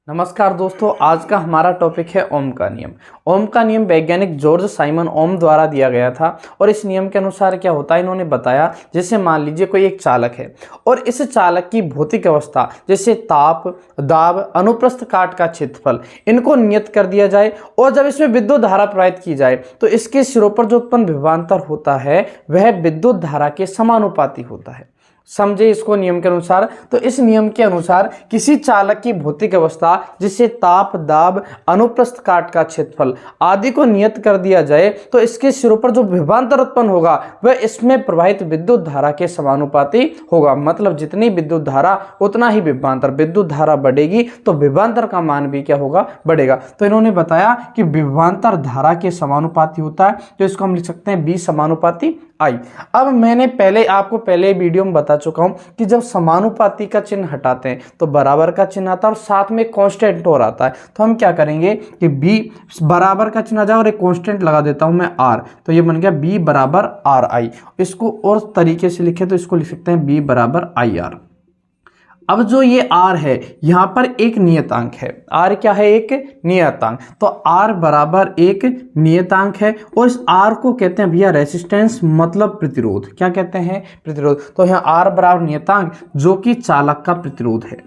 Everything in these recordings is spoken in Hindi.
नमस्कार दोस्तों, आज का हमारा टॉपिक है ओम का नियम। ओम का नियम वैज्ञानिक जॉर्ज साइमन ओम द्वारा दिया गया था और इस नियम के अनुसार क्या होता है, इन्होंने बताया जैसे मान लीजिए कोई एक चालक है और इस चालक की भौतिक अवस्था जैसे ताप, दाब, अनुप्रस्थ काट का क्षेत्रफल इनको नियत कर दिया जाए और जब इसमें विद्युत धारा प्रवाहित की जाए तो इसके सिरों पर जो उत्पन्न विभवांतर होता है वह विद्युत धारा के समानुपाती होता है। समझे इसको नियम के अनुसार। तो इस नियम के अनुसार किसी चालक की भौतिक अवस्था जिससे ताप, दाब, अनुप्रस्थ काट का क्षेत्रफल आदि को नियत कर दिया जाए तो इसके सिरों पर जो विभवांतर उत्पन्न होगा वह इसमें प्रवाहित विद्युत धारा के समानुपाती होगा। मतलब जितनी विद्युत धारा उतना ही विभवांतर, विद्युत धारा बढ़ेगी तो विभवांतर का मान भी क्या होगा, बढ़ेगा। तो इन्होंने बताया कि विभवांतर धारा के समानुपाती होता है, तो इसको हम लिख सकते हैं बी समानुपाती आई। अब मैंने आपको पहले वीडियो में बता चुका हूं कि जब समानुपाती का चिन्ह हटाते हैं तो बराबर का चिन्ह आता है और साथ में कांस्टेंट और आता है। तो हम क्या करेंगे कि बी बराबर का चिन्ह आ जाए और एक कांस्टेंट लगा देता हूं मैं आर, तो ये बन गया बी बराबर आर आई। इसको और तरीके से लिखे तो इसको लिख सकते हैं बी बराबर आई आर। अब जो ये R है यहाँ पर एक नियतांक है। R क्या है, एक नियतांक। तो R बराबर एक नियतांक है और इस R को कहते हैं भैया रेसिस्टेंस, मतलब प्रतिरोध। क्या कहते हैं, प्रतिरोध। तो यहाँ R बराबर नियतांक जो कि चालक का प्रतिरोध है,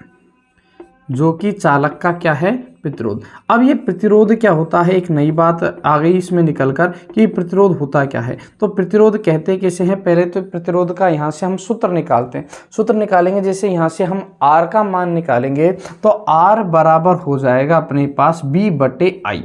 जो कि चालक का क्या है, प्रतिरोध। अब ये प्रतिरोध क्या होता है, एक नई बात आ गई इसमें निकलकर कि प्रतिरोध होता क्या है। तो प्रतिरोध कहते कैसे हैं, पहले तो प्रतिरोध का यहाँ से हम सूत्र निकालते हैं। सूत्र निकालेंगे, जैसे यहाँ से हम R का मान निकालेंगे तो R बराबर हो जाएगा अपने पास B बटे I,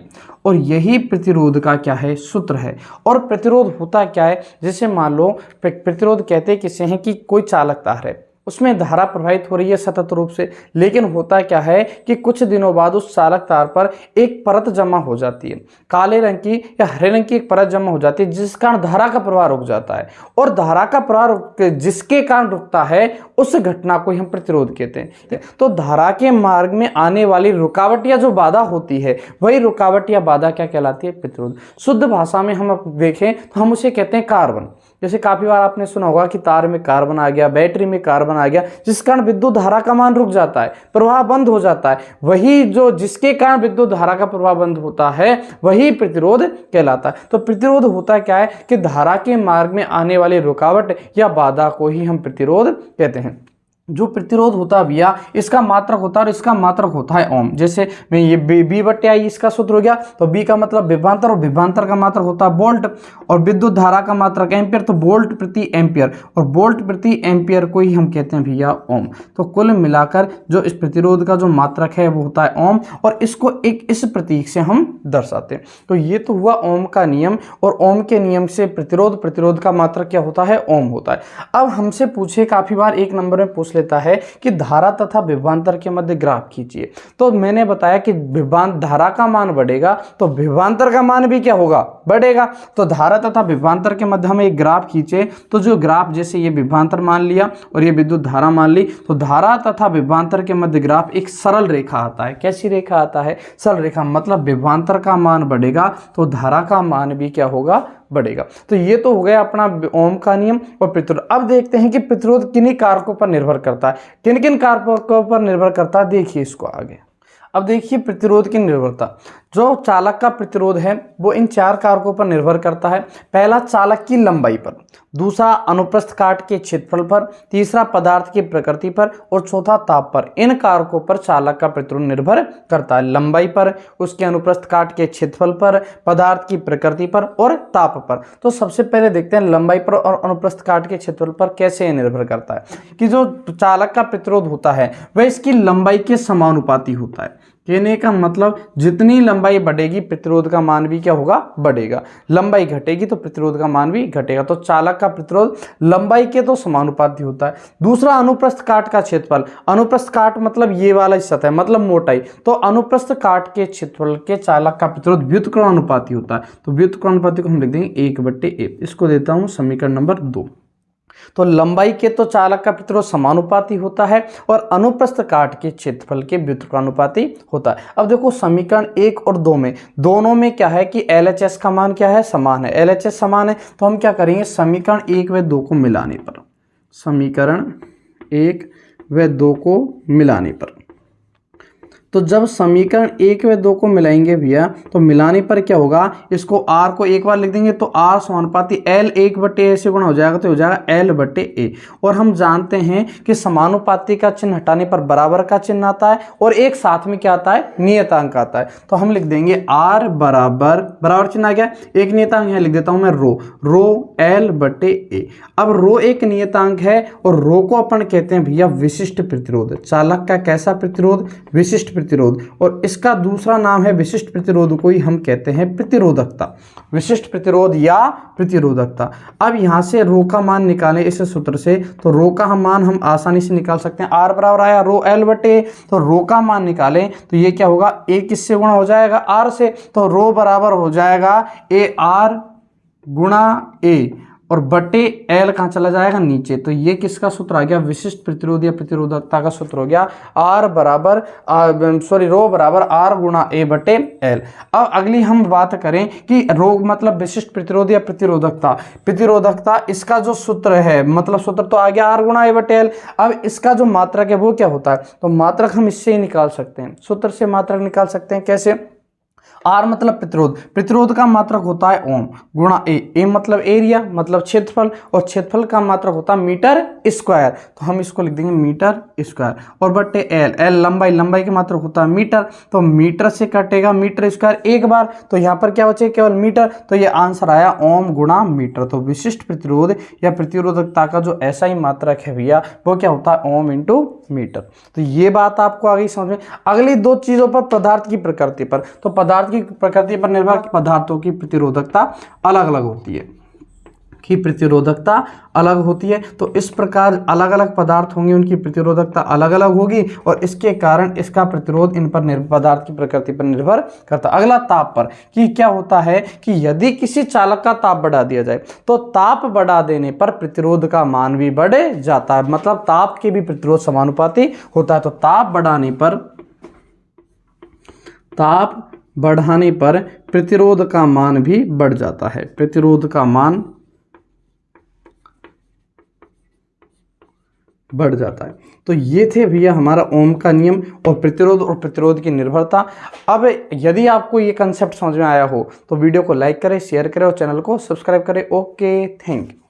और यही प्रतिरोध का क्या है, सूत्र है। और प्रतिरोध होता क्या है, जैसे मान लो प्रतिरोध कहते किसे हैं कि कोई चालक तार है, उसमें धारा प्रवाहित हो रही है सतत रूप से, लेकिन होता क्या है कि कुछ दिनों बाद उस चालक तार पर एक परत जमा हो जाती है, काले रंग की या हरे रंग की एक परत जमा हो जाती है, जिस कारण धारा का प्रवाह रुक जाता है। और धारा का प्रवाह जिसके कारण रुकता है उस घटना को हम प्रतिरोध कहते हैं। तो धारा के मार्ग में आने वाली रुकावट या जो बाधा होती है वही रुकावट या बाधा क्या कहलाती है, प्रतिरोध। शुद्ध भाषा में हम देखें तो हम उसे कहते हैं कार्बन। जैसे काफी बार आपने सुना होगा कि तार में कार्बन आ गया, बैटरी में कार्बन आ गया, जिस कारण विद्युत धारा का मान रुक जाता है, प्रवाह बंद हो जाता है। वही जो जिसके कारण विद्युत धारा का प्रवाह बंद होता है वही प्रतिरोध कहलाता है। तो प्रतिरोध होता क्या है कि धारा के मार्ग में आने वाली रुकावट या बाधा को ही हम प्रतिरोध कहते हैं। जो प्रतिरोध होता है भैया, इसका मात्रक होता है और इसका मात्रक होता है ओम। जैसे मैं ये बी बटे आई इसका सूत्र हो गया, तो बी का मतलब विभवांतर और विभवांतर का मात्रक होता है वोल्ट, और विद्युत धारा का मात्रक एम्पियर, तो वोल्ट प्रति एम्पियर, और वोल्ट प्रति एम्पियर को ही हम कहते हैं भैया ओम। तो कुल मिलाकर जो इस प्रतिरोध का जो मात्रक है वो होता है ओम, और इसको एक इस प्रतीक से हम दर्शाते हैं। तो ये तो हुआ ओम का नियम, और ओम के नियम से प्रतिरोध का मात्रक क्या होता है, ओम होता है। अब हमसे पूछे काफी बार एक नंबर में पूछ लेता है कि धारा तथा विभवांतर के मध्य ग्राफ खींचिए। तो मैंने बताया कि धारा का मान बढ़ेगा तो विभवांतर का मान भी क्या होगा, बढ़ेगा। तो धारा तथा विभवांतर के मध्य हम एक ग्राफ खींचे, तो जो ग्राफ, जैसे ये विभवांतर मान लिया और ये विद्युत धारा मान ली, तो धारा तथा विभवांतर के मध्य ग्राफ एक सरल रेखा आता है। कैसी रेखा आता है, सरल रेखा। मतलब विभवांतर का मान बढ़ेगा तो धारा का मान भी क्या होगा, बढ़ेगा। तो ये तो हो गया अपना ओम का नियम और प्रतिरोध। अब देखते हैं कि प्रतिरोध किन्हीं कारकों पर निर्भर करता है। किन किन कारकों पर निर्भर करता है, देखिए इसको आगे। अब देखिए प्रतिरोध की निर्भरता। जो चालक का प्रतिरोध है वो इन चार कारकों पर निर्भर करता है। पहला चालक की लंबाई पर, दूसरा अनुप्रस्थ काट के क्षेत्रफल पर, तीसरा पदार्थ की प्रकृति पर, और चौथा ताप पर। इन कारकों पर चालक का प्रतिरोध निर्भर करता है। लंबाई पर, उसके अनुप्रस्थ काट के क्षेत्रफल पर, पदार्थ की प्रकृति पर और ताप पर। तो सबसे पहले देखते हैं लंबाई पर और अनुप्रस्थ काट के क्षेत्रफल पर कैसे निर्भर करता है। कि जो चालक का प्रतिरोध होता है वह इसकी लंबाई के समानुपाती होता है। कहने का मतलब जितनी लंबाई बढ़ेगी प्रतिरोध का मान भी क्या होगा, बढ़ेगा। लंबाई घटेगी तो प्रतिरोध का मान भी घटेगा। तो चालक का प्रतिरोध लंबाई के तो समानुपाती होता है। दूसरा अनुप्रस्थ काट का क्षेत्रफल। अनुप्रस्थ काट मतलब ये वाला सतह, मतलब मोटाई। तो अनुप्रस्थ काट के क्षेत्रफल के चालक का प्रतिरोध व्युत्क्रमानुपाती होता है। तो व्युत्क्रमानुपाती को हम लिख देंगे 1/a। इसको देता हूं समीकरण नंबर 2। तो लंबाई के तो चालक का प्रतिरोध समानुपाती होता है और अनुप्रस्थ काट के क्षेत्रफल के व्युत्क्रमानुपाती होता है। अब देखो समीकरण 1 और 2 में, दोनों में क्या है कि LHS का मान क्या है, समान है। LHS समान है तो हम क्या करेंगे, समीकरण 1 व 2 को मिलाने पर, समीकरण 1 व 2 को मिलाने पर तो जब समीकरण 1 व 2 को मिलाएंगे भैया तो मिलाने पर क्या होगा, इसको r को एक बार लिख देंगे तो r समानुपाती l 1/a से गुणा हो जाएगा तो हो जाएगा l/a। और हम जानते हैं कि समानुपाती का चिन्ह हटाने पर बराबर का चिन्ह आता है और एक साथ में क्या आता है, नियतांक आता है। तो हम लिख देंगे r बराबर चिन्ह आ गया, एक नियतांक यहाँ लिख देता हूं मैं रो l/a। अब रो एक नियतांक है और रो को अपन कहते हैं भैया विशिष्ट प्रतिरोध। चालक का कैसा प्रतिरोध, विशिष्ट प्रतिरोध। और इसका दूसरा नाम है विशिष्ट प्रतिरोध को ही हम कहते हैं प्रतिरोधकता, विशिष्ट प्रतिरोध या प्रतिरोधकता। अब यहां से रो का मान निकालें इस सूत्र से, तो रो का मान हम आसानी से निकाल सकते हैं। r बराबर आया रो l/a, तो रो का मान निकालें तो ये क्या होगा, a किससे गुणा हो जाएगा, r से, तो रो बराबर हो जाएगा ar गुणा a और बटे l कहाँ चला जाएगा, नीचे। तो ये किसका सूत्र आ गया, विशिष्ट प्रतिरोध या प्रतिरोधकता का सूत्र हो गया रो बराबर r गुणा a बटे l। अब अगली हम बात करें कि रो मतलब विशिष्ट प्रतिरोध या प्रतिरोधकता इसका जो सूत्र है, मतलब सूत्र तो आ गया r गुणा a बटे l। अब इसका जो मात्रक है वो क्या होता है, तो मात्रक हम इससे ही निकाल सकते हैं, सूत्र से मात्रक निकाल सकते हैं। कैसे, R मतलब प्रतिरोध का मात्रक होता है ओम गुणा ए मतलब एरिया मतलब क्षेत्रफल, और क्षेत्रफल का मात्रक होता है मीटर स्क्वायर, तो हम इसको लिख देंगे मीटर स्क्वायर, और बटे एल लंबाई का मात्रक होता है मीटर, तो मीटर से कटेगा मीटर स्क्वायर एक बार, तो यहाँ पर क्या बचे केवल मीटर, तो ये आंसर आया ओम गुणा मीटर। तो विशिष्ट प्रतिरोध या प्रतिरोधकता का जो ऐसा ही मात्रक है भैया वो क्या होता है, ओम इंटू मीटर। तो ये बात आपको आ गई समझ में। अगली दो चीजों पर, पदार्थ की प्रकृति पर, तो पदार्थ की प्रकृति पर निर्भर पदार्थों की प्रतिरोधकता अलग अलग होती है, की प्रतिरोधकता अलग होती है। तो इस प्रकार अलग अलग पदार्थ होंगे, उनकी प्रतिरोधकता अलग अलग होगी, और इसके कारण इसका प्रतिरोध इन पर पदार्थ की प्रकृति पर निर्भर करता है। अगला ताप पर, कि क्या होता है कि यदि किसी चालक का ताप बढ़ा दिया जाए तो ताप बढ़ा देने पर प्रतिरोध का मान भी बढ़ जाता है, मतलब ताप के भी प्रतिरोध समानुपाती होता है। तो ताप बढ़ाने पर प्रतिरोध का मान भी बढ़ जाता है, प्रतिरोध का मान बढ़ जाता है। तो ये थे भैया हमारा ओम का नियम और प्रतिरोध की निर्भरता। अब यदि आपको ये कंसेप्ट समझ में आया हो तो वीडियो को लाइक करें, शेयर करें और चैनल को सब्सक्राइब करें। Okay, thank you.